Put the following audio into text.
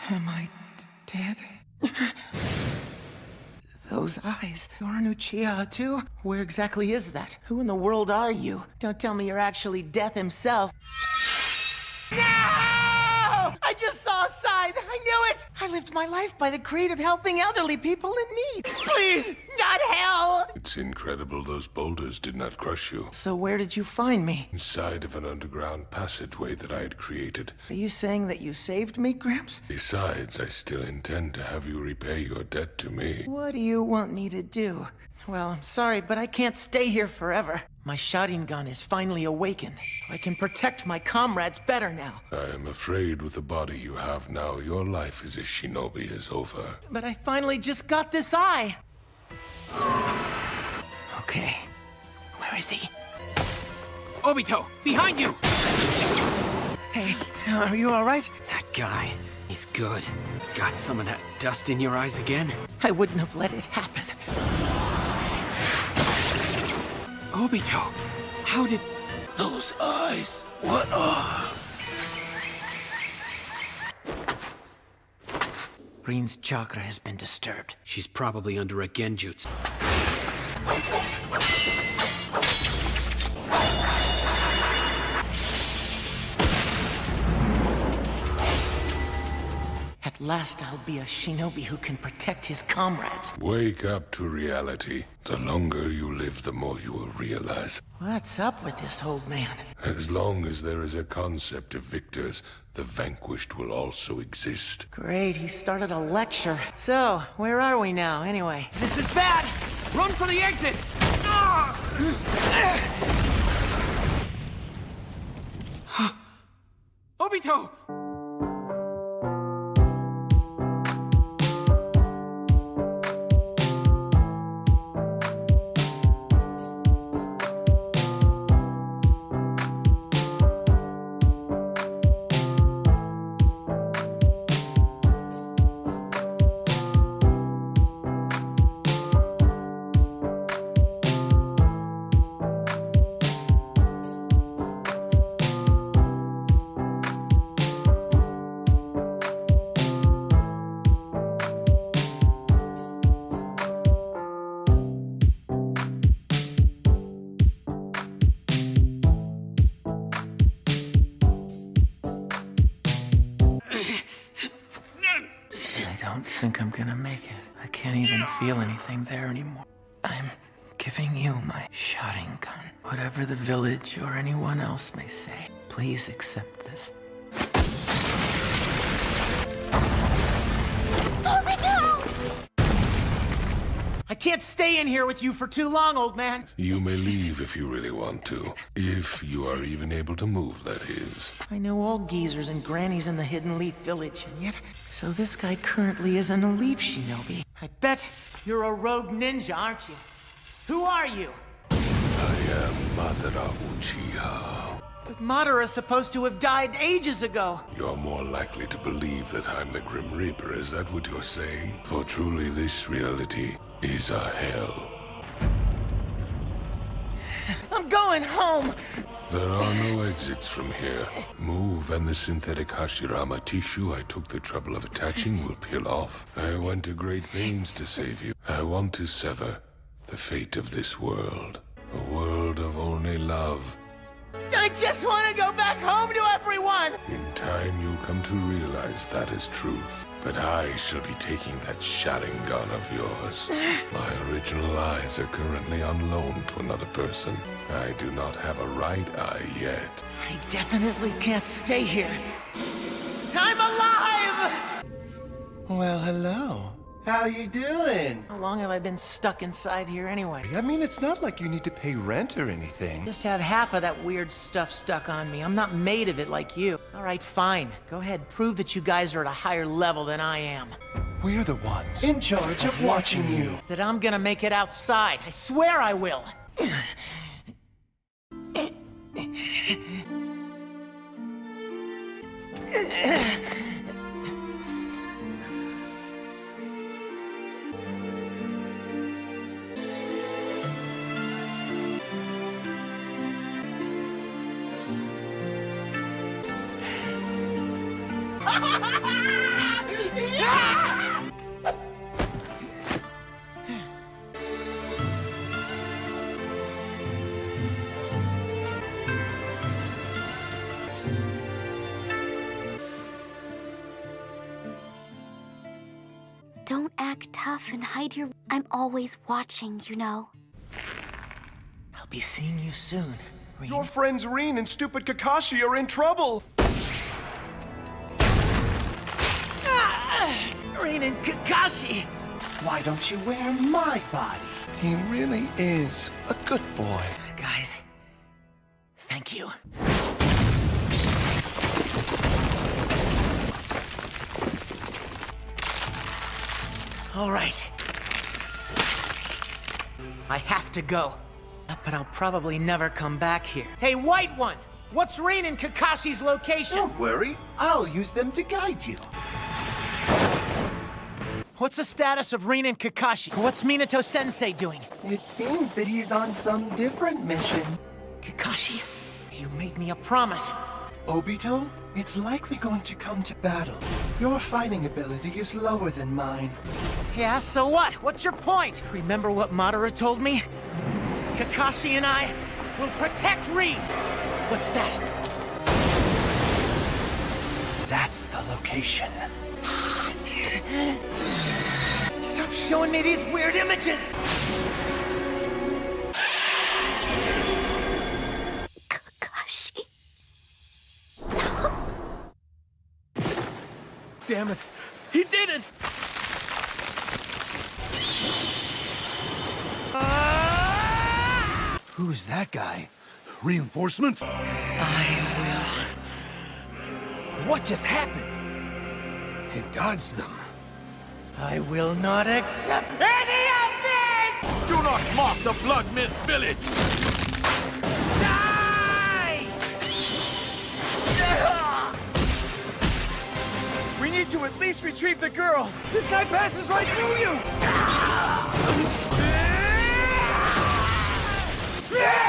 Am I dead? Those eyes. You're an Uchiha too? Where exactly is that? Who in the world are you? Don't tell me you're actually Death himself. No! I just saw a sign. I knew it. I lived my life by the creed of helping elderly people in need. Please, not hell! It's incredible those boulders did not crush you. So where did you find me? Inside of an underground passageway that I had created. Are you saying that you saved me, Gramps? Besides, I still intend to have you repay your debt to me. What do you want me to do? Well, I'm sorry, but I can't stay here forever. My Sharingan is finally awakened. I can protect my comrades better now. I am afraid with the body you have now, your life as a shinobi is over. But I finally just got this eye. Okay. Where is he? Obito, behind you! Hey, are you all right? That guy, he's good. Got some of that dust in your eyes again? I wouldn't have let it happen. Obito, how did... Those eyes, what are? Green's chakra has been disturbed. She's probably under a genjutsu. At last I'll be a shinobi who can protect his comrades. Wake up to reality. The longer you live, the more you will realize. What's up with this old man? As long as there is a concept of victors, the vanquished will also exist. Great, he started a lecture. So, where are we now, anyway? This is bad! Run for the exit! Obito! I don't think I'm gonna make it. I can't even feel anything there anymore. I'm giving you my Sharingan. Whatever the village or anyone else may say, please accept this. I can't stay in here with you for too long, old man. You may leave if you really want to. If you are even able to move, that is. I know all geezers and grannies in the Hidden Leaf Village, and yet... So this guy currently isn't a leaf shinobi. I bet you're a rogue ninja, aren't you? Who are you? I am Madara Uchiha. But Madara's supposed to have died ages ago. You're more likely to believe that I'm the Grim Reaper, is that what you're saying? For truly this reality is a hell. I'm going home! There are no exits from here. Move and the synthetic Hashirama tissue I took the trouble of attaching will peel off. I went to great pains to save you. I want to sever the fate of this world. A world of only love. I just want to go back home to everyone! In time you'll come to realize that is truth. But I shall be taking that Sharingan of yours. My original eyes are currently on loan to another person. I do not have a right eye yet. I definitely can't stay here. I'm alive! Well, hello. How you doing? How long have I been stuck inside here anyway? I mean, it's not like you need to pay rent or anything. Just have half of that weird stuff stuck on me. I'm not made of it like you. All right, fine. Go ahead, prove that you guys are at a higher level than I am. We're the ones in charge of watching you. That I'm gonna make it outside. I swear I will. Don't act tough and hide your... I'm always watching, you know. I'll be seeing you soon, Rin. Your friends Rin and stupid Kakashi are in trouble! Rin and Kakashi! Why don't you wear my body? He really is a good boy. Guys, thank you. All right. I have to go. But I'll probably never come back here. Hey, White One! What's Rin and Kakashi's location? Don't worry, I'll use them to guide you. What's the status of Rin and Kakashi? What's Minato-sensei doing? It seems that he's on some different mission. Kakashi, you made me a promise. Obito, it's likely going to come to battle. Your fighting ability is lower than mine. Yeah, so what? What's your point? Remember what Madara told me? Kakashi and I will protect Rin! What's that? That's the location. Stop showing me these weird images! Kakashi. Damn it! He did it! Who's that guy? Reinforcements? What just happened? He dodged them. I will not accept any of this! Do not mock the Blood Mist Village! Die! We need to at least retrieve the girl! This guy passes right through you! Yeah!